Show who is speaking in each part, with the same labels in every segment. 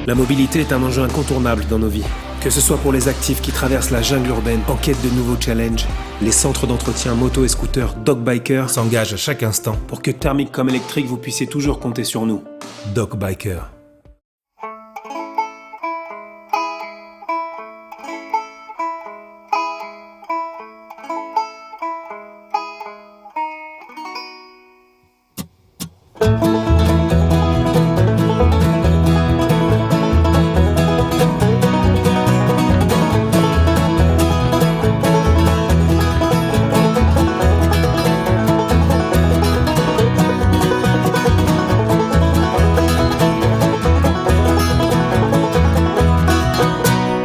Speaker 1: La mobilité est un enjeu incontournable dans nos vies. Que ce soit pour les actifs qui traversent la jungle urbaine en quête de nouveaux challenges, les centres d'entretien moto et scooters Doc Biker s'engagent à chaque instant pour que thermique comme électrique, vous puissiez toujours compter sur nous. Doc Biker.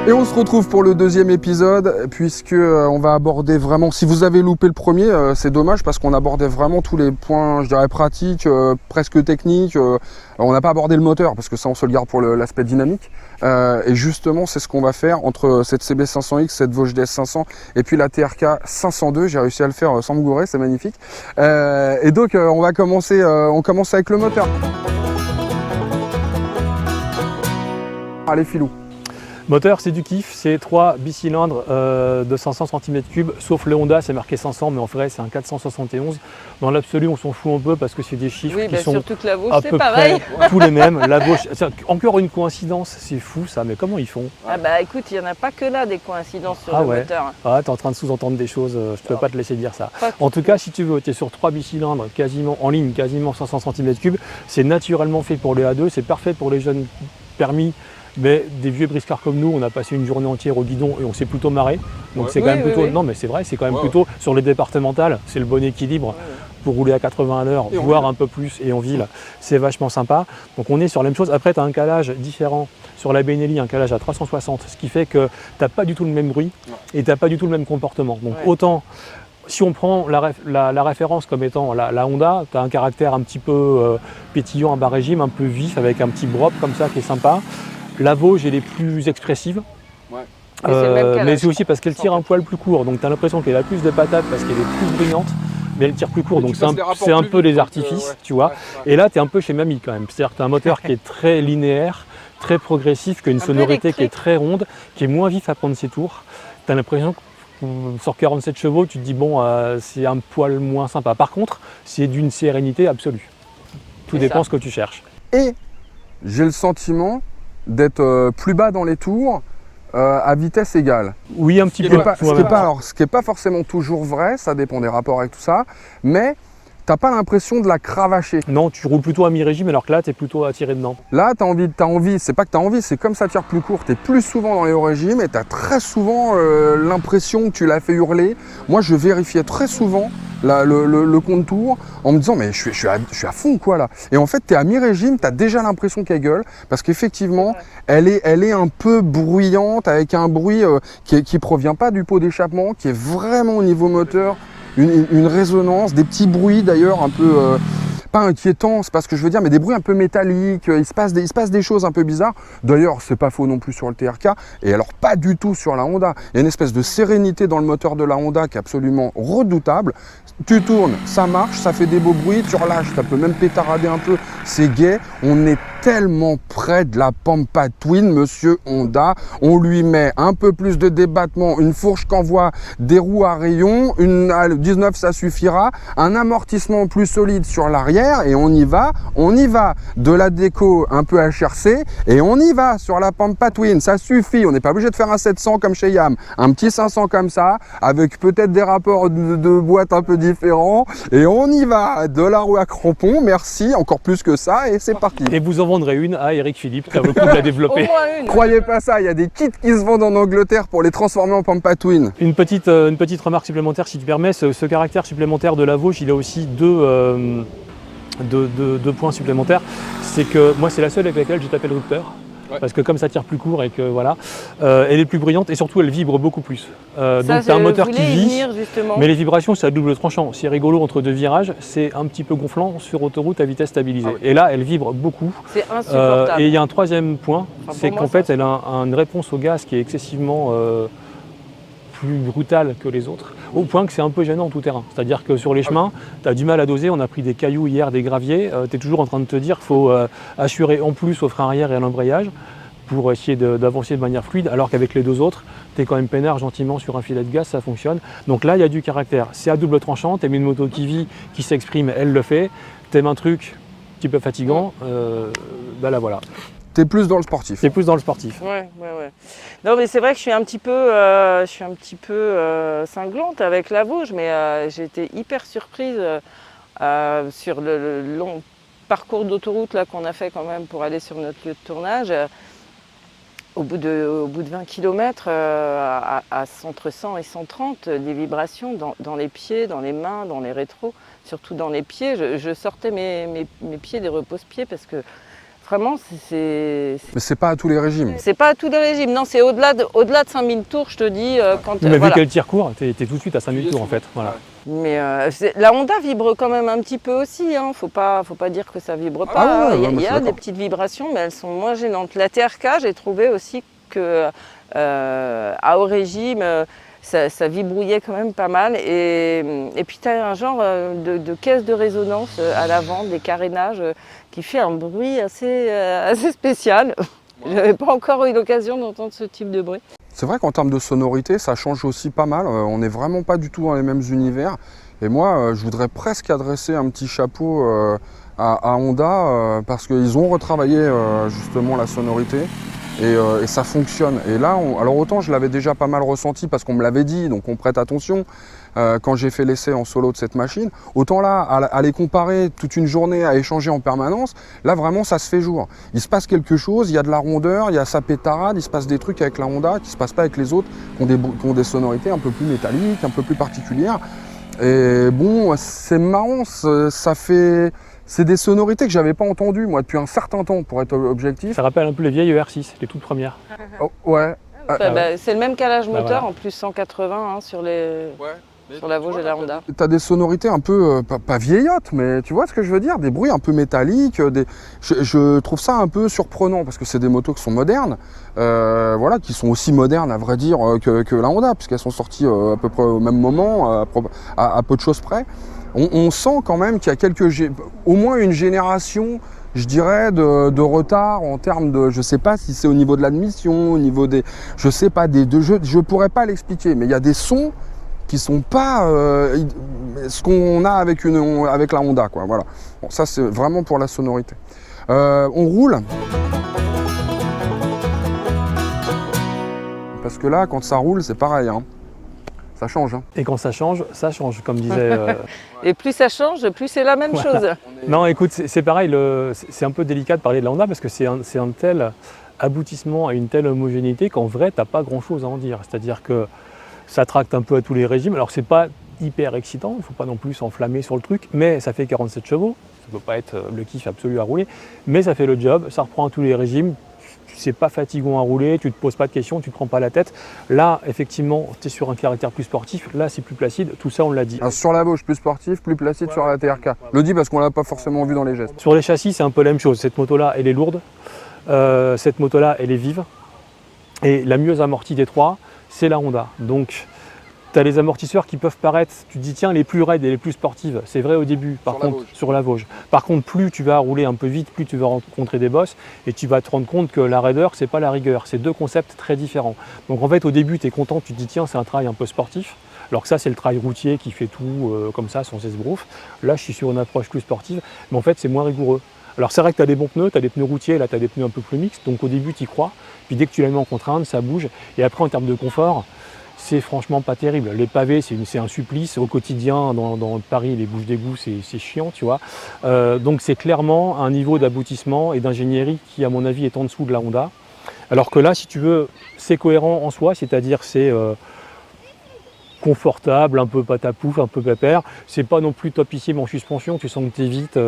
Speaker 2: Et on se retrouve pour le deuxième épisode, puisque on va aborder vraiment, si vous avez loupé le premier, c'est dommage parce qu'on abordait vraiment tous les points, je dirais pratiques, presque techniques. On n'a pas abordé le moteur parce que ça on se le garde pour l'aspect dynamique. Et justement c'est ce qu'on va faire entre cette CB500X, cette Vosges DS500 et puis la TRK 502. J'ai réussi à le faire sans me gourer, c'est magnifique. Et donc on va commencer, on commence avec le moteur. Allez filou.
Speaker 3: Moteur, c'est du kiff, c'est 3 bicylindres de 500 cm3, sauf le Honda, c'est marqué 500, mais en vrai c'est un 471. Dans l'absolu, on s'en fout un peu parce que c'est des chiffres qui sont
Speaker 4: surtout que la Vosges,
Speaker 3: à
Speaker 4: c'est
Speaker 3: peu
Speaker 4: pareil.
Speaker 3: près tous les mêmes. La Vosges, encore une coïncidence, c'est fou ça, mais comment ils font?
Speaker 4: Ah bah écoute, il n'y en a pas que là des coïncidences sur le moteur.
Speaker 3: Ah, t'es en train de sous-entendre des choses, je peux pas te laisser dire ça. En tout cas, si tu veux, tu es sur 3 bicylindres quasiment en ligne, quasiment 500 cm3, c'est naturellement fait pour les A2, c'est parfait pour les jeunes permis. Mais des vieux briscards comme nous, on a passé une journée entière au guidon et on s'est plutôt marré. Donc c'est quand même plutôt. Non mais c'est vrai, c'est quand même plutôt sur les départementales, c'est le bon équilibre pour rouler à 80 à l'heure, voire un peu plus et en ville. C'est vachement sympa. Donc on est sur la même chose. Après tu as un calage différent sur la Benelli, un calage à 360, ce qui fait que tu n'as pas du tout le même bruit et tu n'as pas du tout le même comportement. Donc autant. Si on prend la référence comme étant la Honda, tu as un caractère un petit peu pétillant à bas régime, un peu vif, avec un petit brop comme ça qui est sympa. La Vosges, elle est plus expressive, mais c'est aussi parce qu'elle tire un poil plus court, donc tu as l'impression qu'elle a plus de patates parce qu'elle est plus brillante, mais elle tire plus court, donc c'est un peu des artifices, tu vois. Et là, tu es un peu chez Mamie quand même, c'est-à-dire que tu as un moteur qui est très linéaire, très progressif, qui a une sonorité qui est très ronde, qui est moins vif à prendre ses tours. Tu as l'impression que sur 47 chevaux, tu te dis bon, c'est un poil moins sympa. Par contre, c'est d'une sérénité absolue. Tout dépend ce que tu cherches.
Speaker 2: Et j'ai le sentiment d'être plus bas dans les tours à vitesse égale.
Speaker 3: Oui, un petit peu.
Speaker 2: Ce qui n'est pas forcément toujours vrai, ça dépend des rapports avec tout ça, mais t'as pas l'impression de la cravacher.
Speaker 3: Non, tu roules plutôt à mi-régime alors que là, tu es plutôt attiré dedans.
Speaker 2: Là, t'as envie, c'est pas que t'as envie, c'est comme ça tire plus court, t'es plus souvent dans les hauts régimes et t'as très souvent l'impression que tu l'as fait hurler. Moi, je vérifiais très souvent le contour en me disant mais je suis à fond quoi là. Et en fait, t'es à mi-régime, t'as déjà l'impression qu'elle gueule parce qu'effectivement, elle est un peu bruyante avec un bruit qui provient pas du pot d'échappement, qui est vraiment au niveau moteur. Une résonance, des petits bruits d'ailleurs un peu, pas inquiétants, c'est pas ce que je veux dire, mais des bruits un peu métalliques, il se passe des choses un peu bizarres. D'ailleurs, c'est pas faux non plus sur le TRK, et alors pas du tout sur la Honda. Il y a une espèce de sérénité dans le moteur de la Honda qui est absolument redoutable. Tu tournes, ça marche, ça fait des beaux bruits, tu relâches, ça peut même pétarader un peu, c'est gai. On est tellement près de la Pampa Twin, monsieur Honda. On lui met un peu plus de débattement, une fourche qu'envoie des roues à rayons, une 19 ça suffira, un amortissement plus solide sur l'arrière et on y va. De la déco un peu HRC et on y va sur la Pampa Twin, ça suffit. On n'est pas obligé de faire un 700 comme chez Yam, un petit 500 comme ça, avec peut-être des rapports de boîte un peu différents et on y va. De la roue à crampons, merci, encore plus que ça et c'est parti.
Speaker 3: Et vous en vendrez une à Eric Philippe, ça vaut le coup de la développer.
Speaker 4: Au moins une.
Speaker 2: Croyez pas ça, il y a des kits qui se vendent en Angleterre pour les transformer en Pampa Twin.
Speaker 3: Une petite remarque supplémentaire si tu permets, ce caractère supplémentaire de la Vosges, il a aussi deux points supplémentaires. C'est que moi c'est la seule avec laquelle j'ai tapé le rupteur. Parce que comme ça tire plus court et que voilà, elle est plus brillante et surtout elle vibre beaucoup plus. Donc tu as un moteur qui vit, mais les vibrations c'est à double tranchant. C'est rigolo entre deux virages, c'est un petit peu gonflant sur autoroute à vitesse stabilisée. Et là elle vibre beaucoup.
Speaker 4: C'est insupportable.
Speaker 3: Et il y a un troisième point, c'est qu'en fait elle a une réponse au gaz qui est excessivement plus brutale que les autres, au point que c'est un peu gênant en tout terrain. C'est-à-dire que sur les chemins, tu as du mal à doser, on a pris des cailloux hier, des graviers, tu es toujours en train de te dire qu'il faut assurer en plus au frein arrière et à l'embrayage. pour essayer d'avancer de manière fluide, alors qu'avec les deux autres, tu es quand même peinard gentiment sur un filet de gaz, ça fonctionne. Donc là, il y a du caractère. C'est à double tranchant, tu aimes une moto qui vit, qui s'exprime, elle le fait. Tu aimes un truc un petit peu fatigant, bah là voilà.
Speaker 2: T'es plus dans le sportif.
Speaker 3: T'es plus dans le sportif.
Speaker 4: Ouais. Non, mais c'est vrai que je suis un petit peu, cinglante avec la Vosges, mais j'ai été hyper surprise sur le long parcours d'autoroute là qu'on a fait quand même pour aller sur notre lieu de tournage. Au bout de 20 km, entre 100 et 130, des vibrations dans les pieds, dans les mains, dans les rétros, surtout dans les pieds. Je sortais mes pieds des repose-pieds parce que vraiment,
Speaker 2: Mais c'est pas à tous les régimes.
Speaker 4: c'est pas à tous les régimes. Non, c'est au-delà de 5000 tours, je te dis.
Speaker 3: Mais
Speaker 4: voilà.
Speaker 3: vu qu'elle tire court, t'es tout de suite à 5000 tours en fait. Voilà.
Speaker 4: Mais la Honda vibre quand même un petit peu aussi. Hein. Faut pas dire que ça vibre pas.
Speaker 2: Ah ouais,
Speaker 4: il y a des petites vibrations, mais elles sont moins gênantes. La TRK, j'ai trouvé aussi que à haut régime, ça vibrouillait quand même pas mal. Et puis tu as un genre de caisse de résonance à l'avant, des carénages, qui fait un bruit assez spécial. Je n'avais pas encore eu l'occasion d'entendre ce type de bruit.
Speaker 2: C'est vrai qu'en termes de sonorité, ça change aussi pas mal. On n'est vraiment pas du tout dans les mêmes univers. Et moi, je voudrais presque adresser un petit chapeau à Honda parce qu'ils ont retravaillé justement la sonorité et ça fonctionne. Et là, alors autant je l'avais déjà pas mal ressenti parce qu'on me l'avait dit, donc on prête attention quand j'ai fait l'essai en solo de cette machine. Autant là, à les comparer toute une journée, à échanger en permanence, là vraiment ça se fait jour. Il se passe quelque chose, il y a de la rondeur, il y a sa pétarade, il se passe des trucs avec la Honda qui ne se passent pas avec les autres, qui ont des sonorités un peu plus métalliques, un peu plus particulières. Et bon, c'est marrant, c'est des sonorités que j'avais pas entendues moi depuis un certain temps pour être objectif.
Speaker 3: Ça rappelle un peu les vieilles ER6, les toutes premières.
Speaker 2: Oh, ouais.
Speaker 4: C'est le même calage moteur,
Speaker 3: voilà.
Speaker 4: En plus 180 sur la Vosges et la Honda.
Speaker 2: Tu as des sonorités un peu, pas vieillottes, mais tu vois ce que je veux dire, des bruits un peu métalliques. Je trouve ça un peu surprenant parce que c'est des motos qui sont modernes, voilà, qui sont aussi modernes à vrai dire que la Honda, puisqu'elles sont sorties à peu près au même moment, à peu de choses près. On sent quand même qu'il y a au moins une génération, je dirais, de retard en termes de, je sais pas si c'est au niveau de l'admission, au niveau des, je sais pas, je pourrais pas l'expliquer, mais il y a des sons qui sont pas ce qu'on a avec la Honda, quoi. Voilà. Bon, ça c'est vraiment pour la sonorité. On roule. Parce que là, quand ça roule, c'est pareil, hein. Ça change. Hein.
Speaker 3: Et quand ça change, comme disait...
Speaker 4: Et plus ça change, plus c'est la même chose.
Speaker 3: Non, écoute, c'est pareil, c'est un peu délicat de parler de la Honda parce que c'est un tel aboutissement à une telle homogénéité qu'en vrai, tu n'as pas grand-chose à en dire. C'est-à-dire que ça tracte un peu à tous les régimes. Alors, c'est pas hyper excitant, il ne faut pas non plus s'enflammer sur le truc, mais ça fait 47 chevaux. Ça ne peut pas être le kiff absolu à rouler, mais ça fait le job, ça reprend à tous les régimes. C'est pas fatigant à rouler, tu te poses pas de questions, tu te prends pas la tête. Là, effectivement, tu es sur un caractère plus sportif, là c'est plus placide, tout ça on l'a dit.
Speaker 2: Alors, sur la Vosges, plus sportif, plus placide sur la TRK. Je le dis parce qu'on l'a pas forcément vu dans les gestes.
Speaker 3: Sur les châssis, c'est un peu la même chose. Cette moto-là, elle est lourde, cette moto-là, elle est vive. Et la mieux amortie des trois, c'est la Honda. Donc, tu as les amortisseurs qui peuvent paraître, tu te dis tiens, les plus raides et les plus sportives, c'est vrai au début, sur la Vosges. Par contre, plus tu vas rouler un peu vite, plus tu vas rencontrer des bosses et tu vas te rendre compte que la raideur, c'est pas la rigueur, c'est deux concepts très différents. Donc en fait, au début, tu es content, tu te dis tiens, c'est un trail un peu sportif, alors que ça, c'est le trail routier qui fait tout comme ça, sans esbrouf. Là, je suis sur une approche plus sportive, mais en fait, c'est moins rigoureux. Alors c'est vrai que tu as des bons pneus, tu as des pneus routiers, là tu as des pneus un peu plus mixtes, donc au début tu y crois, puis dès que tu les mets en contrainte, ça bouge, et après en termes de confort, c'est franchement pas terrible. Les pavés, c'est un supplice. Au quotidien, dans Paris, les bouches d'égout, c'est chiant, tu vois. Donc c'est clairement un niveau d'aboutissement et d'ingénierie qui, à mon avis, est en dessous de la Honda. Alors que là, si tu veux, c'est cohérent en soi, c'est-à-dire c'est confortable, un peu patapouf, un peu pépère. C'est pas non plus topissime en suspension, tu sens que tu es vite...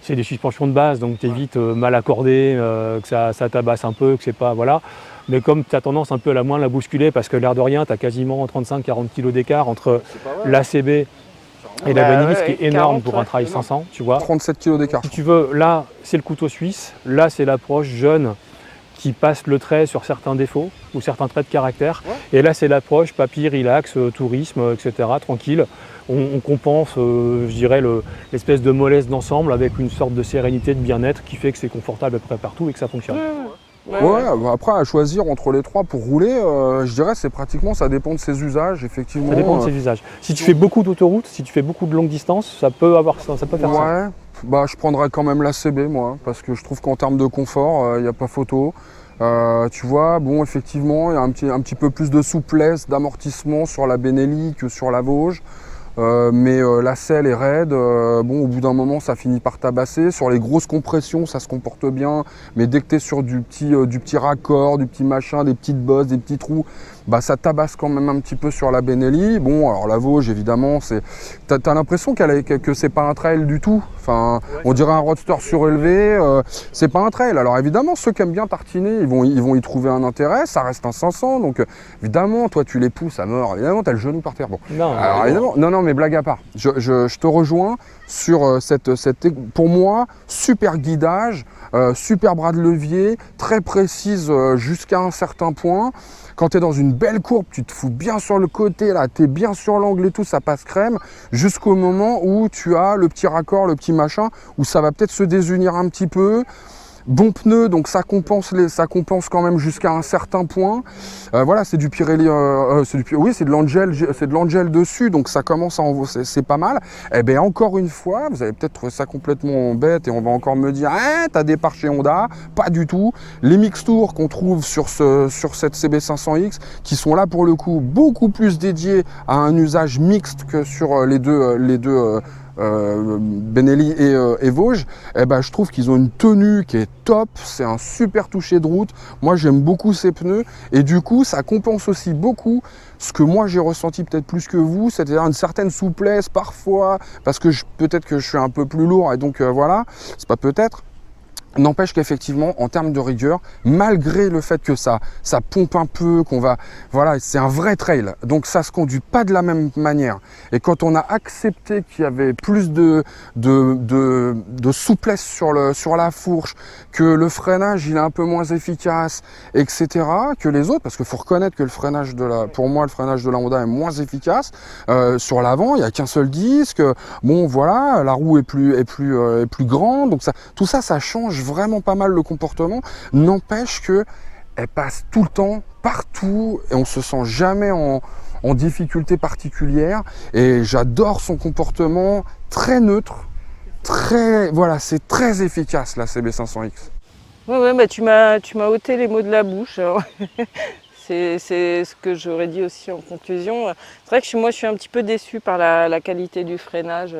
Speaker 3: c'est des suspensions de base, donc tu es vite mal accordé, que ça tabasse un peu, que c'est pas... Voilà. Mais comme tu as tendance un peu à la moins la bousculer, parce que l'air de rien, tu as quasiment 35-40 kg d'écart entre l'ACB et la Vanillis, ce qui est énorme 40, pour un trail 500, tu vois.
Speaker 2: 37 kg d'écart.
Speaker 3: Si tu veux, là, c'est le couteau suisse, là, c'est l'approche jeune qui passe le trait sur certains défauts ou certains traits de caractère. Ouais. Et là, c'est l'approche papy, relax, tourisme, etc., tranquille. On compense, je dirais, l'espèce de mollesse d'ensemble avec une sorte de sérénité, de bien-être qui fait que c'est confortable à peu près partout et que ça fonctionne.
Speaker 2: Ouais, bah après à choisir entre les trois pour rouler, je dirais c'est pratiquement, ça dépend de ses usages, effectivement.
Speaker 3: Ça dépend de ses usages. Si tu fais beaucoup d'autoroute, si tu fais beaucoup de longue distance, ça peut faire ça.
Speaker 2: Ouais, bah je prendrais quand même la CB moi, parce que je trouve qu'en termes de confort, il n'y a pas photo. Tu vois, bon effectivement, il y a un petit peu plus de souplesse, d'amortissement sur la Benelli que sur la Vosges. Mais la selle est raide, bon au bout d'un moment ça finit par tabasser. Sur les grosses compressions ça se comporte bien, mais dès que tu es sur du petit raccord, du petit machin, des petites bosses, des petits trous, bah ça tabasse quand même un petit peu sur la Benelli. Bon alors la Vosges évidemment, t'as l'impression que c'est pas un trail du tout. Enfin, on dirait un roadster surélevé, c'est pas un trail. Alors évidemment ceux qui aiment bien tartiner, ils vont y trouver un intérêt, ça reste un 500, donc évidemment toi tu les pousses à mort, évidemment t'as le genou par terre. Bon.
Speaker 3: Non,
Speaker 2: alors évidemment, non mais blague à part, je te rejoins sur cette pour moi super guidage, super bras de levier, très précise jusqu'à un certain point. Quand tu es dans une belle courbe, tu te fous bien sur le côté, là, tu es bien sur l'angle et tout, ça passe crème, jusqu'au moment où tu as le petit raccord, le petit machin, où ça va peut-être se désunir un petit peu. Bon pneu, donc ça compense quand même jusqu'à un certain point. Voilà, c'est du Pirelli, c'est de l'Angel dessus, donc ça commence c'est pas mal. Et bien encore une fois, vous allez peut-être trouver ça complètement bête et on va encore me dire, t'as des parts chez Honda, pas du tout. Les mixtures qu'on trouve sur cette CB500X, qui sont là pour le coup beaucoup plus dédiés à un usage mixte que sur les deux Benelli et Vosges, eh ben, je trouve qu'ils ont une tenue qui est top, c'est un super toucher de route. Moi j'aime beaucoup ces pneus et du coup ça compense aussi beaucoup ce que moi j'ai ressenti peut-être plus que vous, c'est-à-dire une certaine souplesse parfois, parce que peut-être que je suis un peu plus lourd et donc voilà, c'est pas peut-être. N'empêche qu'effectivement, en termes de rigueur, malgré le fait que ça pompe un peu, voilà, c'est un vrai trail, donc ça se conduit pas de la même manière. Et quand on a accepté qu'il y avait plus de souplesse sur la fourche, que le freinage il est un peu moins efficace, etc., que les autres, parce qu'il faut reconnaître que pour moi, le freinage de la Honda est moins efficace. Sur l'avant, il n'y a qu'un seul disque. Bon, voilà, la roue est plus grande, donc tout ça, ça change vraiment pas mal le comportement. N'empêche que elle passe tout le temps, partout, et on se sent jamais en difficulté particulière. Et j'adore son comportement très neutre, voilà, c'est très efficace la CB500X.
Speaker 4: Ouais, bah tu m'as ôté les mots de la bouche. C'est ce que j'aurais dit aussi en conclusion. C'est vrai que moi je suis un petit peu déçue par la qualité du freinage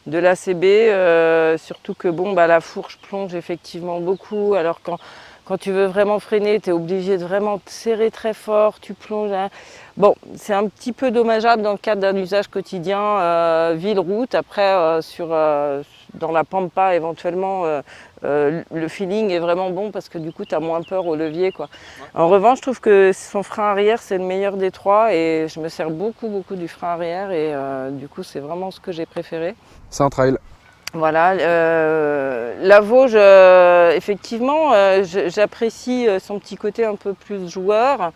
Speaker 4: de la CB, surtout que bon, bah, la fourche plonge effectivement beaucoup, alors quand tu veux vraiment freiner, tu es obligé de vraiment te serrer très fort, tu plonges. Hein. Bon, c'est un petit peu dommageable dans le cadre d'un usage quotidien, ville-route. Après, dans la Pampa, éventuellement, le feeling est vraiment bon parce que du coup, tu as moins peur au levier, quoi. En revanche, je trouve que son frein arrière, c'est le meilleur des trois et je me sers beaucoup du frein arrière et du coup, c'est vraiment ce que j'ai préféré.
Speaker 2: C'est un trail.
Speaker 4: Voilà, la Vosges, effectivement, j'apprécie son petit côté un peu plus joueur,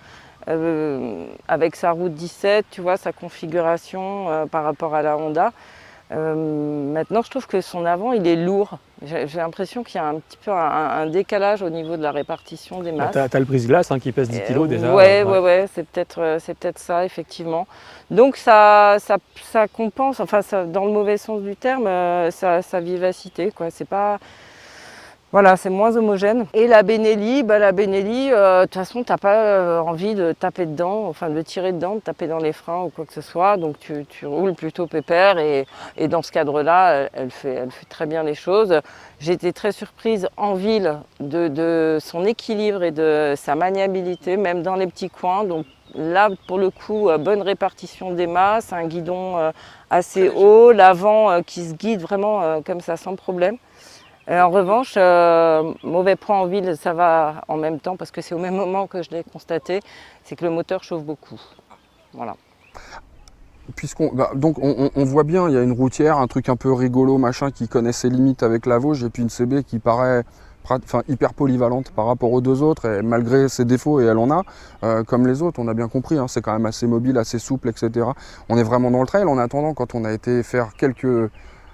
Speaker 4: avec sa route 17, tu vois, sa configuration par rapport à la Honda. Maintenant, je trouve que son avant, il est lourd. J'ai l'impression qu'il y a un petit peu un décalage au niveau de la répartition des masses.
Speaker 3: T'as le brise-glace qui pèse 10 kg déjà.
Speaker 4: Ouais, c'est peut-être ça, effectivement. Donc ça compense, enfin dans le mauvais sens du terme, sa vivacité, quoi. C'est pas... Voilà, c'est moins homogène. Et la Benelli, de toute façon, tu n'as pas envie de taper dedans, enfin de tirer dedans, de taper dans les freins ou quoi que ce soit. Donc tu roules plutôt pépère et dans ce cadre-là, elle fait très bien les choses. J'ai été très surprise en ville de son équilibre et de sa maniabilité, même dans les petits coins. Donc là, pour le coup, bonne répartition des masses, un guidon assez haut, l'avant qui se guide vraiment comme ça sans problème. En revanche, mauvais point en ville, ça va en même temps parce que c'est au même moment que je l'ai constaté, c'est que le moteur chauffe beaucoup. Voilà.
Speaker 2: Donc on voit bien, il y a une routière, un truc un peu rigolo, machin, qui connaît ses limites avec la Vosges, et puis une CB qui paraît hyper polyvalente par rapport aux deux autres, et malgré ses défauts, et elle en a, comme les autres, on a bien compris, hein, c'est quand même assez mobile, assez souple, etc. On est vraiment dans le trail. En attendant, quand on a été faire quelques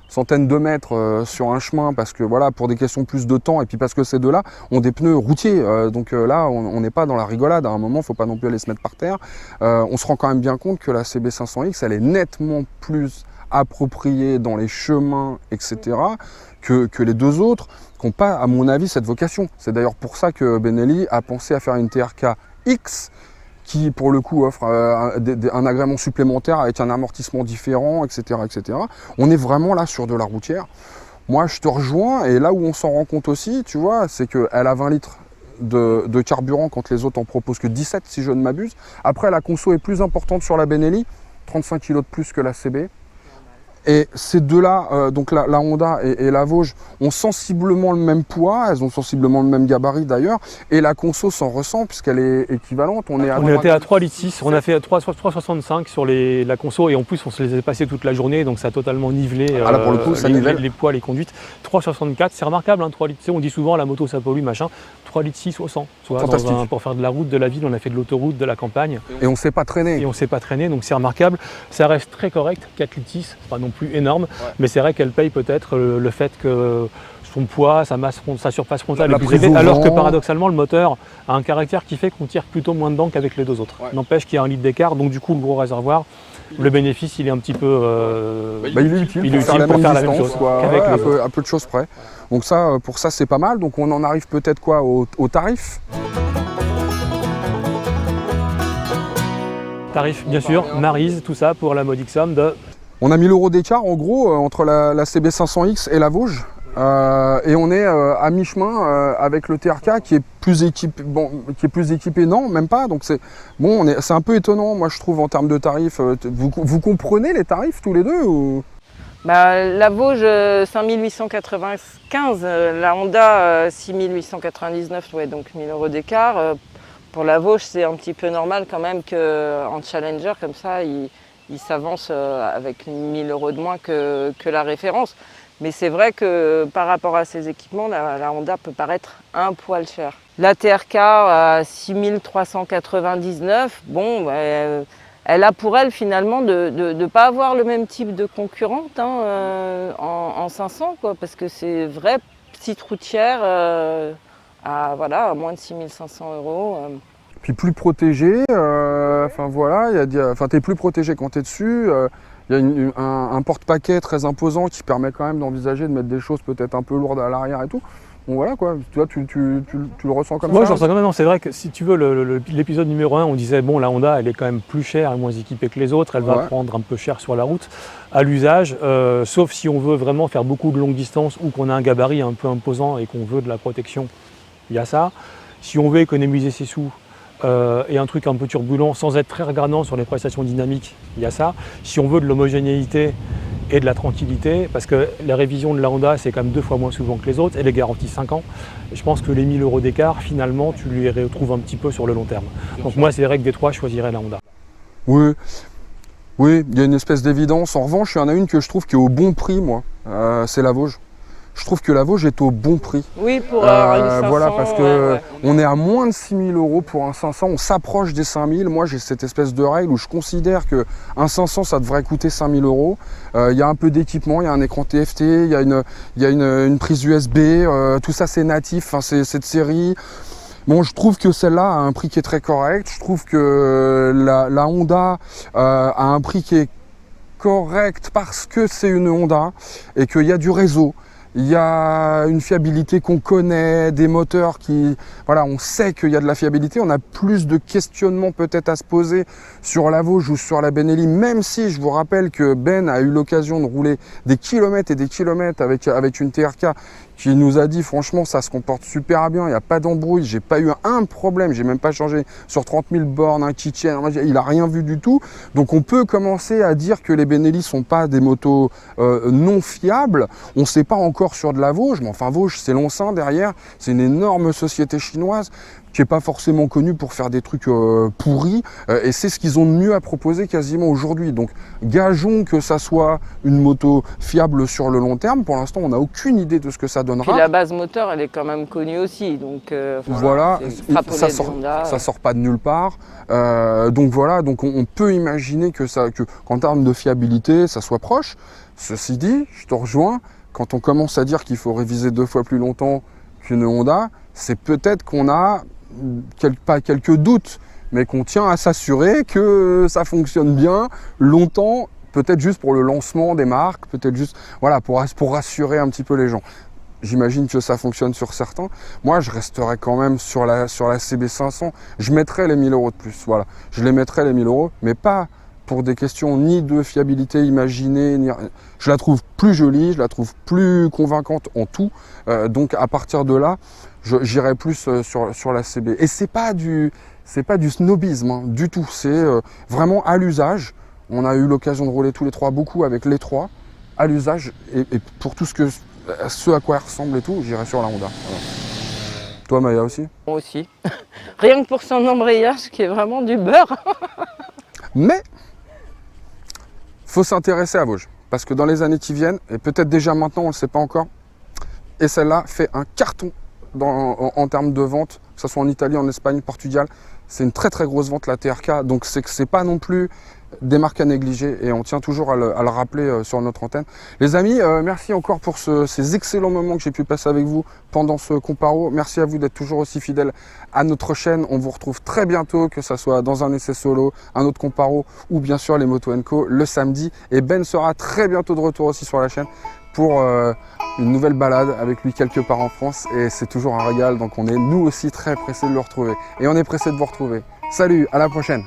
Speaker 2: centaines de mètres sur un chemin parce que voilà, pour des questions plus de temps et puis parce que ces deux-là ont des pneus routiers. Donc là, on n'est pas dans la rigolade. À un moment, il ne faut pas non plus aller se mettre par terre. On se rend quand même bien compte que la CB500X, elle est nettement plus appropriée dans les chemins, etc., que les deux autres qui n'ont pas, à mon avis, cette vocation. C'est d'ailleurs pour ça que Benelli a pensé à faire une TRK X qui, pour le coup, offre un agrément supplémentaire avec un amortissement différent, etc., etc. On est vraiment là sur de la routière. Moi, je te rejoins, et là où on s'en rend compte aussi, tu vois, c'est qu'elle a 20 litres de carburant quand les autres en proposent que 17, si je ne m'abuse. Après, la conso est plus importante sur la Benelli, 35 kg de plus que la CB. Et ces deux-là, donc la Honda et la Vosges, ont sensiblement le même poids, elles ont sensiblement le même gabarit d'ailleurs, et la conso s'en ressent puisqu'elle est équivalente. On était
Speaker 3: à 3,6 litres, on a fait 3,65 sur la conso, et en plus on se les a passés toute la journée, donc ça a totalement nivelé
Speaker 2: là, pour le coup, ça nivelle.
Speaker 3: Les poids, les conduites. 3,64, c'est remarquable, hein, 3 litres, on dit souvent la moto ça pollue, machin, 3,6 litres au 100. Pour faire de la route, de la ville, on a fait de l'autoroute, de la campagne.
Speaker 2: Et on ne s'est pas traîné.
Speaker 3: Et on ne s'est pas traîné, donc c'est remarquable. Ça reste très correct, 4,6 litres, c'est pas non plus énorme, mais c'est vrai qu'elle paye peut-être le fait que son poids, sa surface frontale est plus élevée, alors que paradoxalement le moteur a un caractère qui fait qu'on tire plutôt moins dedans qu'avec les deux autres. N'empêche qu'il y a 1 litre d'écart, donc du coup le gros réservoir, le bénéfice il est un petit peu...
Speaker 2: il est utile pour faire la même chose qu'avec les autres. À peu de choses près. Donc ça, pour ça c'est pas mal, donc on en arrive peut-être quoi au tarif.
Speaker 3: Tarif bien sûr, Maryse, tout ça pour la modique somme de...
Speaker 2: On a 1000 € d'écart en gros entre la CB500X et la Vosges. Et on est à mi-chemin avec le TRK qui est plus équipé, non, même pas. Donc c'est un peu étonnant, moi je trouve, en termes de tarifs. Vous comprenez les tarifs tous les deux ou...
Speaker 4: La Vosges 5895, la Honda 6899, ouais, donc 1000 € d'écart. Pour la Vosges, c'est un petit peu normal quand même qu'en Challenger, comme ça, il s'avance avec 1000 € de moins que la référence. Mais c'est vrai que par rapport à ces équipements, la Honda peut paraître un poil cher. La TRK à 6399, bon, elle a pour elle finalement de ne pas avoir le même type de concurrente en 500, quoi, parce que c'est vrai, petite routière à moins de 6500 €.
Speaker 2: Puis plus protégé, t'es plus protégé quand tu es dessus. Il y a un porte-paquet très imposant qui permet quand même d'envisager de mettre des choses peut-être un peu lourdes à l'arrière et tout. Bon voilà quoi, toi tu le ressens comme ça?
Speaker 3: Moi je ressens quand même, non, c'est vrai que si tu veux, l'épisode numéro 1, on disait bon, la Honda elle est quand même plus chère et moins équipée que les autres, elle va prendre un peu cher sur la route à l'usage, sauf si on veut vraiment faire beaucoup de longues distances ou qu'on a un gabarit un peu imposant et qu'on veut de la protection, il y a ça. Si on veut économiser ses sous, et un truc un peu turbulent sans être très regardant sur les prestations dynamiques, il y a ça. Si on veut de l'homogénéité et de la tranquillité, parce que les révisions de la Honda c'est quand même 2 fois moins souvent que les autres, elle est garantie 5 ans. Et je pense que les 1000 € d'écart, finalement, tu les retrouves un petit peu sur le long terme. Donc moi c'est vrai que des trois, je choisirais la Honda.
Speaker 2: Oui, il y a une espèce d'évidence. En revanche, il y en a une que je trouve qui est au bon prix, moi, c'est la Vosges. Je trouve que la Vosges est au bon prix.
Speaker 4: Oui, pour une 500,
Speaker 2: voilà, parce que on est à moins de 6000 € pour un 500, on s'approche des 5000. Moi, j'ai cette espèce de règle où je considère qu'un 500, ça devrait coûter 5000 €. Il y a un peu d'équipement, il y a un écran TFT, il y a une prise USB, tout ça c'est natif, c'est cette série. Bon, je trouve que celle-là a un prix qui est très correct. Je trouve que la Honda a un prix qui est correct parce que c'est une Honda et qu'il y a du réseau. Il y a une fiabilité qu'on connaît, des moteurs qui... Voilà, on sait qu'il y a de la fiabilité. On a plus de questionnements peut-être à se poser sur la Vosges ou sur la Benelli, même si je vous rappelle que Ben a eu l'occasion de rouler des kilomètres et des kilomètres avec une TRK qui nous a dit franchement ça se comporte super bien, il n'y a pas d'embrouille, j'ai pas eu un problème, j'ai même pas changé sur 30 000 bornes, un keychain, il a rien vu du tout. Donc on peut commencer à dire que les Benelli sont pas des motos non fiables. On ne sait pas encore encore sur de la Vosges, mais enfin Vosges c'est Lonsin derrière, c'est une énorme société chinoise qui n'est pas forcément connue pour faire des trucs pourris, et c'est ce qu'ils ont de mieux à proposer quasiment aujourd'hui. Donc gageons que ça soit une moto fiable sur le long terme. Pour l'instant on n'a aucune idée de ce que ça donnera.
Speaker 4: Puis la base moteur elle est quand même connue aussi, donc
Speaker 2: voilà, ça
Speaker 4: ça
Speaker 2: sort pas de nulle part. Donc voilà, donc on peut imaginer qu'en termes de fiabilité ça soit proche. Ceci dit, je te rejoins, quand on commence à dire qu'il faut réviser 2 fois plus longtemps qu'une Honda, c'est peut-être qu'on a pas quelques doutes, mais qu'on tient à s'assurer que ça fonctionne bien longtemps, peut-être juste pour le lancement des marques, peut-être juste voilà, pour rassurer un petit peu les gens. J'imagine que ça fonctionne sur certains. Moi, je resterai quand même sur la CB500. Je mettrai les 1000 € de plus. Voilà, je les mettrai les 1000 €, mais pas pour des questions ni de fiabilité imaginée, je la trouve plus jolie, je la trouve plus convaincante en tout. Donc à partir de là, j'irai plus sur la CB. Et c'est pas du snobisme hein, du tout. C'est vraiment à l'usage. On a eu l'occasion de rouler tous les trois beaucoup avec les trois à l'usage et pour tout ce à quoi elle ressemble et tout, j'irai sur la Honda. Voilà. Toi Maya aussi?
Speaker 4: Moi aussi. Rien que pour son embrayage qui est vraiment du beurre.
Speaker 2: Mais faut s'intéresser à Vosges, parce que dans les années qui viennent, et peut-être déjà maintenant, on ne le sait pas encore, et celle-là fait un carton en termes de vente, que ce soit en Italie, en Espagne, Portugal. C'est une très très grosse vente la TRK, donc c'est pas non plus des marques à négliger, et on tient toujours à le rappeler sur notre antenne. Les amis, merci encore pour ces excellents moments que j'ai pu passer avec vous pendant ce comparo. Merci à vous d'être toujours aussi fidèles à notre chaîne. On vous retrouve très bientôt, que ce soit dans un essai solo, un autre comparo, ou bien sûr les Moto & Co le samedi. Et Ben sera très bientôt de retour aussi sur la chaîne pour une nouvelle balade avec lui quelque part en France, et c'est toujours un régal, donc on est nous aussi très pressés de le retrouver. Et on est pressés de vous retrouver. Salut, à la prochaine!